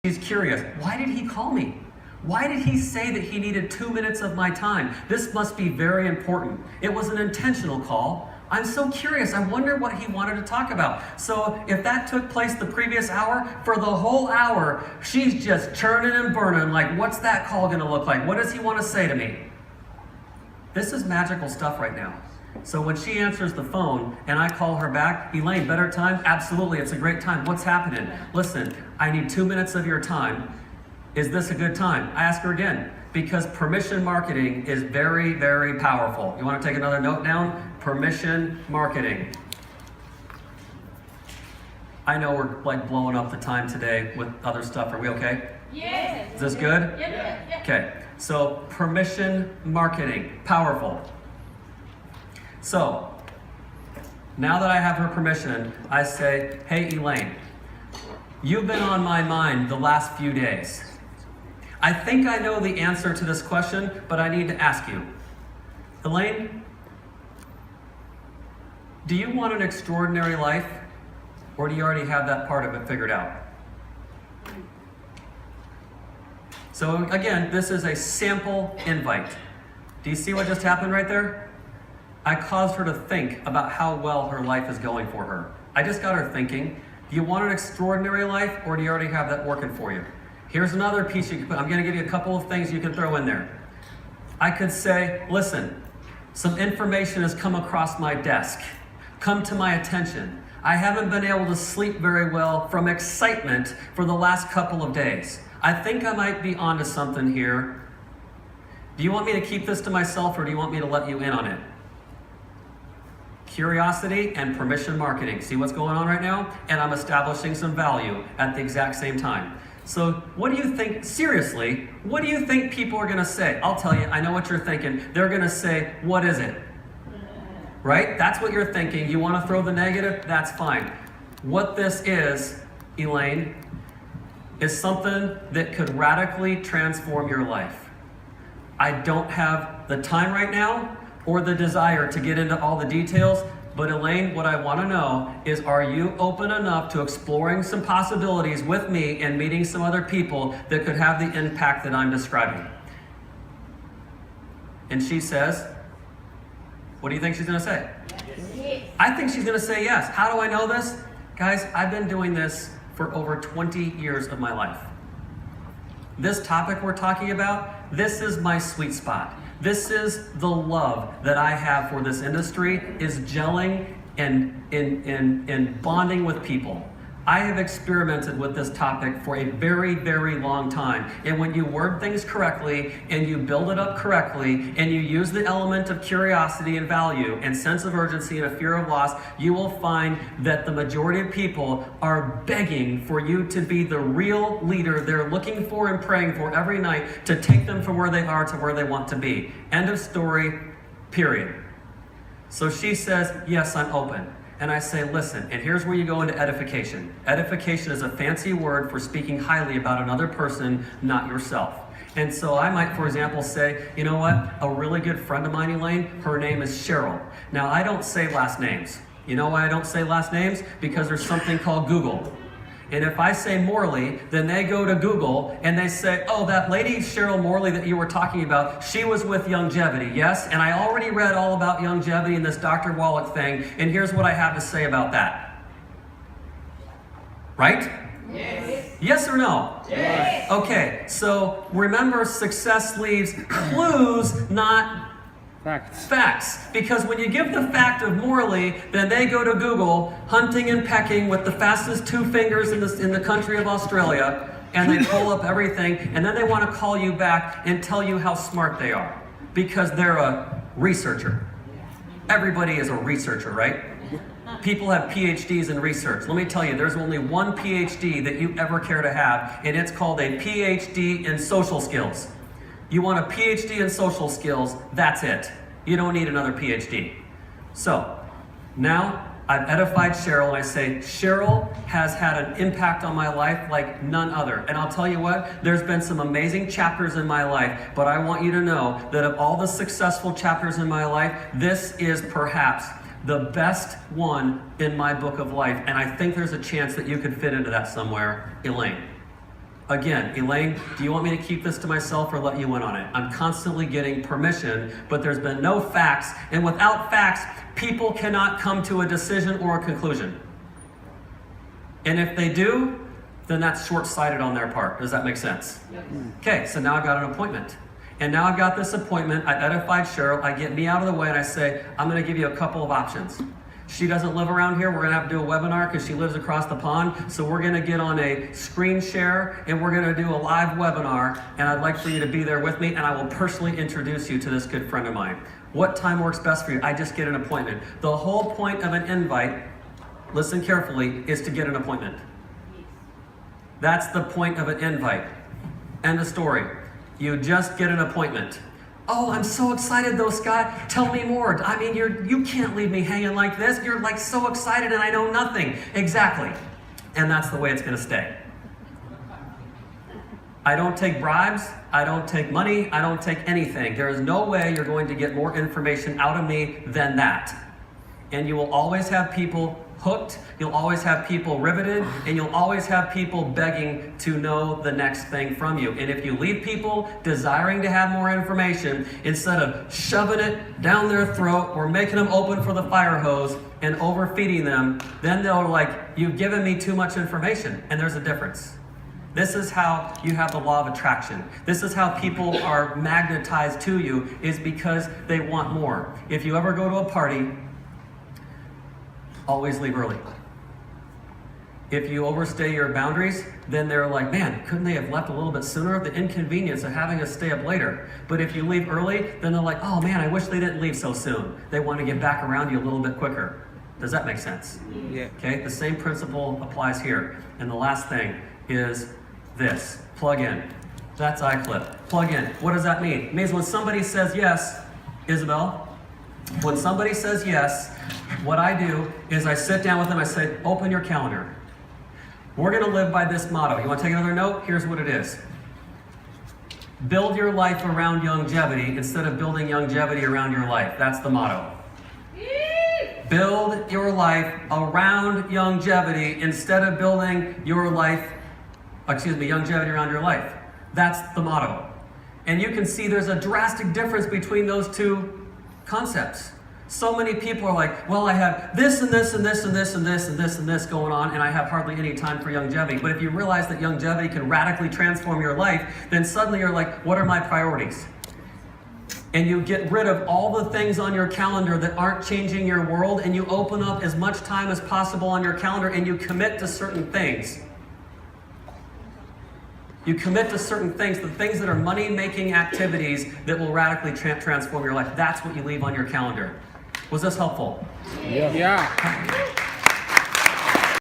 She's curious. Why did he call me? Why did he say that he needed 2 minutes of my time? This must be very important. It was an intentional call. I'm so curious. I wonder what he wanted to talk about. So if that took place the previous hour, for the whole hour, she's just churning and burning. Like, what's that call going to look like? What does he want to say to me? This is magical stuff right now. So when she answers the phone and I call her back, Elaine, better time? Absolutely, it's a great time. What's happening? Listen, I need 2 minutes of your time. Is this a good time? I ask her again, because permission marketing is very, very powerful. You want to take another note down? Permission marketing. I know we're like blowing up the time today with other stuff. Are we okay? Yes. Is this good? Yeah. Okay, so permission marketing, powerful. So, now that I have her permission, I say, hey Elaine, you've been on my mind the last few days. I think I know the answer to this question, but I need to ask you. Elaine, do you want an extraordinary life, or do you already have that part of it figured out? So again, this is a sample invite. Do you see what just happened right there? I caused her to think about how well her life is going for her. I just got her thinking, do you want an extraordinary life, or do you already have that working for you? Here's another piece you can put. I'm going to give you a couple of things you can throw in there. I could say, listen, some information has come across my desk. Come to my attention. I haven't been able to sleep very well from excitement for the last couple of days. I think I might be onto something here. Do you want me to keep this to myself, or do you want me to let you in on it? Curiosity and permission marketing. See what's going on right now? And I'm establishing some value at the exact same time. So what do you think, seriously, what do you think people are going to say? I'll tell you, I know what you're thinking. They're going to say, what is it? Right? That's what you're thinking. You want to throw the negative? That's fine. What this is, Elaine, is something that could radically transform your life. I don't have the time right now or the desire to get into all the details, but Elaine, what I want to know is, are you open enough to exploring some possibilities with me and meeting some other people that could have the impact that I'm describing? And she says, what do you think she's going to say? Yes. I think she's going to say yes. How do I know this? Guys, I've been doing this for over 20 years of my life. This topic we're talking about, this is my sweet spot. This is the love that I have for this industry, is gelling and bonding with people. I have experimented with this topic for a very, very long time. And when you word things correctly and you build it up correctly and you use the element of curiosity and value and sense of urgency and a fear of loss, you will find that the majority of people are begging for you to be the real leader they're looking for and praying for every night to take them from where they are to where they want to be. End of story, period. So she says, yes, I'm open. And I say, listen, and here's where you go into edification. Edification is a fancy word for speaking highly about another person, not yourself. And so I might, for example, say, you know what? A really good friend of mine, Elaine, her name is Cheryl. Now, I don't say last names. You know why I don't say last names? Because there's something called Google. And if I say Morley, then they go to Google and they say, oh, that lady Cheryl Morley that you were talking about, she was with Youngevity, yes? And I already read all about Youngevity and this Dr. Wallach thing, and here's what I have to say about that. Right? Yes. Yes or no? Yes. Okay, so remember, success leaves clues, not facts. Because when you give the fact of Morley, then they go to Google, hunting and pecking with the fastest 2 fingers in the country of Australia, and they pull up everything, and then they want to call you back and tell you how smart they are, because they're a researcher. Everybody is a researcher, right? People have PhDs in research. Let me tell you, there's only one PhD that you ever care to have, and it's called a PhD in social skills. You want a PhD in social skills, that's it. You don't need another PhD. So, now I've edified Cheryl and I say, Cheryl has had an impact on my life like none other. And I'll tell you what, there's been some amazing chapters in my life, but I want you to know that of all the successful chapters in my life, this is perhaps the best one in my book of life. And I think there's a chance that you could fit into that somewhere, Elaine. Again, Elaine, do you want me to keep this to myself or let you in on it? I'm constantly getting permission, but there's been no facts, and without facts, people cannot come to a decision or a conclusion. And if they do, then that's short-sighted on their part. Does that make sense? Yes. Okay, so now I've got an appointment. And now I've got this appointment, I edified Cheryl, I get me out of the way and I say, I'm gonna give you a couple of options. She doesn't live around here, we're gonna have to do a webinar because she lives across the pond. So we're gonna get on a screen share and we're gonna do a live webinar, and I'd like for you to be there with me, and I will personally introduce you to this good friend of mine. What time works best for you? I just get an appointment. The whole point of an invite, listen carefully, is to get an appointment. That's the point of an invite. End of story. You just get an appointment. Oh, I'm so excited though, Scott. Tell me more. I mean, you can't leave me hanging like this. You're like so excited and I know nothing. Exactly. And that's the way it's gonna stay. I don't take bribes. I don't take money. I don't take anything. There is no way you're going to get more information out of me than that. And you will always have people hooked, you'll always have people riveted, and you'll always have people begging to know the next thing from you. And if you leave people desiring to have more information, instead of shoving it down their throat or making them open for the fire hose and overfeeding them, then they're like, you've given me too much information. And there's a difference. This is how you have the law of attraction. This is how people are magnetized to you, is because they want more. If you ever go to a party, always leave early. If you overstay your boundaries, then they're like, man, couldn't they have left a little bit sooner? The inconvenience of having us stay up later. But if you leave early, then they're like, oh man, I wish they didn't leave so soon. They want to get back around you a little bit quicker. Does that make sense? Yeah. Okay, the same principle applies here. And the last thing is this, plug in. That's iClip. Plug in. What does that mean? It means when somebody says yes, Isabel, when somebody says yes, what I do is I sit down with them, I say, open your calendar. We're gonna live by this motto. You wanna take another note? Here's what it is. Build your life around longevity instead of building longevity around your life. That's the motto. Build your life around longevity instead of building your life, longevity around your life. That's the motto. And you can see there's a drastic difference between those two concepts. So many people are like, well, I have this and this and this and this and this and this and this going on, and I have hardly any time for longevity. But if you realize that longevity can radically transform your life, then suddenly you're like, what are my priorities? And you get rid of all the things on your calendar that aren't changing your world, and you open up as much time as possible on your calendar, and you commit to certain things. You commit to certain things, the things that are money-making activities that will radically transform your life. That's what you leave on your calendar. Was this helpful? Yeah.